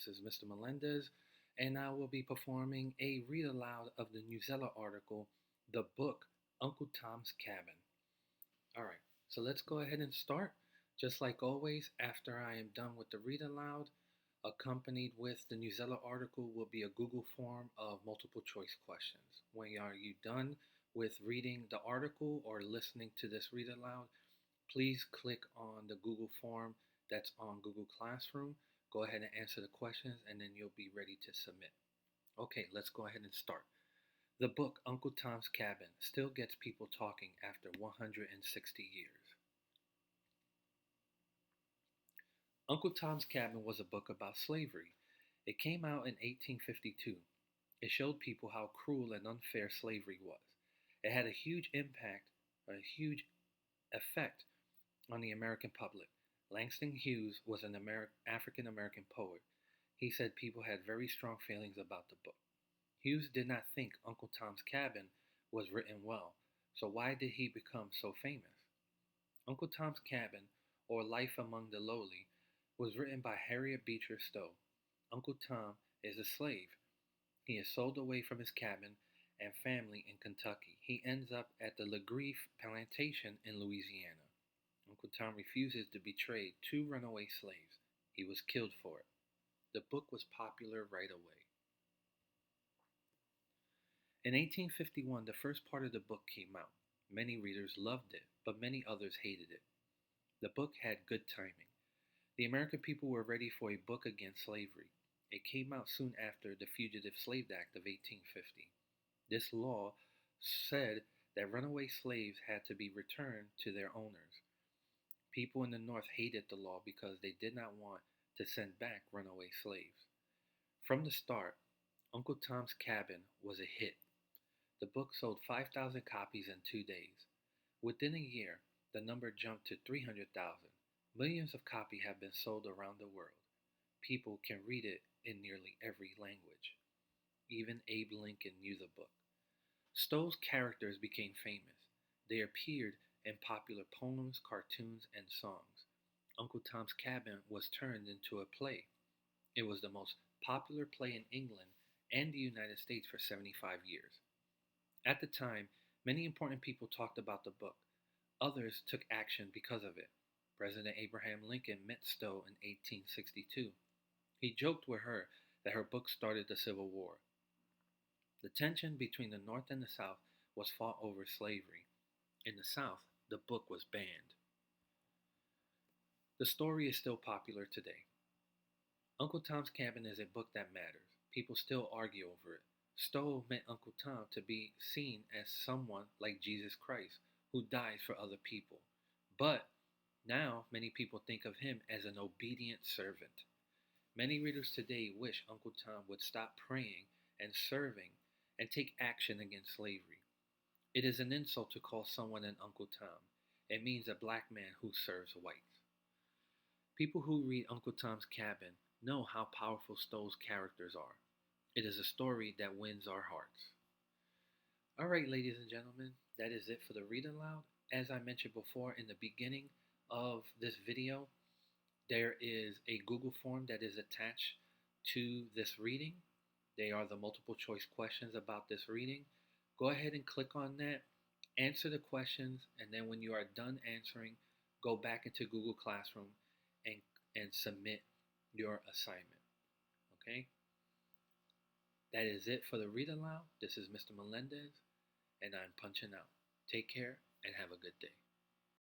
This is Mr. Melendez, and I will be performing a read aloud of the Newsela article, The Book Uncle Tom's Cabin. All right, so let's go ahead and start. Just like always, after I am done with the read aloud, accompanied with the Newsela article will be a Google form of multiple choice questions. When are you done with reading the article or listening to this read aloud, please click on the Google form that's on Google Classroom. Go ahead and answer the questions, and then you'll be ready to submit. Okay, let's go ahead and start. The book Uncle Tom's Cabin still gets people talking after 160 years. Uncle Tom's Cabin was a book about slavery. It came out in 1852. It showed people how cruel and unfair slavery was. It had a huge impact, a huge effect on the American public. Langston Hughes was an African American poet. He said people had very strong feelings about the book. Hughes did not think Uncle Tom's Cabin was written well, so why did he become so famous? Uncle Tom's Cabin, or Life Among the Lowly, was written by Harriet Beecher Stowe. Uncle Tom is a slave. He is sold away from his cabin and family in Kentucky. He ends up at the Legreef plantation in Louisiana. Uncle Tom refuses to betray two runaway slaves. He was killed for it. The book was popular right away. In 1851, the first part of the book came out. Many readers loved it, but many others hated it. The book had good timing. The American people were ready for a book against slavery. It came out soon after the Fugitive Slave Act of 1850. This law said that runaway slaves had to be returned to their owners. People in the North hated the law because they did not want to send back runaway slaves. From the start, Uncle Tom's Cabin was a hit. The book sold 5,000 copies in 2 days. Within a year, the number jumped to 300,000. Millions of copies have been sold around the world. People can read it in nearly every language. Even Abe Lincoln knew the book. Stowe's characters became famous. They appeared in popular poems, cartoons, and songs. Uncle Tom's Cabin was turned into a play. It was the most popular play in England and the United States for 75 years. At the time, many important people talked about the book. Others took action because of it. President Abraham Lincoln met Stowe in 1862. He joked with her that her book started the Civil War. The tension between the North and the South was fought over slavery. In the South, the book was banned. The story is still popular today. Uncle Tom's Cabin is a book that matters. People still argue over it. Stowe meant Uncle Tom to be seen as someone like Jesus Christ, who dies for other people. But now many people think of him as an obedient servant. Many readers today wish Uncle Tom would stop praying and serving and take action against slavery. It is an insult to call someone an Uncle Tom. It means a black man who serves whites. People who read Uncle Tom's Cabin know how powerful Stowe's characters are. It is a story that wins our hearts. All right, ladies and gentlemen, that is it for the read aloud. As I mentioned before in the beginning of this video, there is a Google form that is attached to this reading. They are the multiple choice questions about this reading. Go ahead and click on that, answer the questions, and then when you are done answering, go back into Google Classroom and submit your assignment. Okay? That is it for the read aloud. This is Mr. Melendez, and I'm punching out. Take care and have a good day.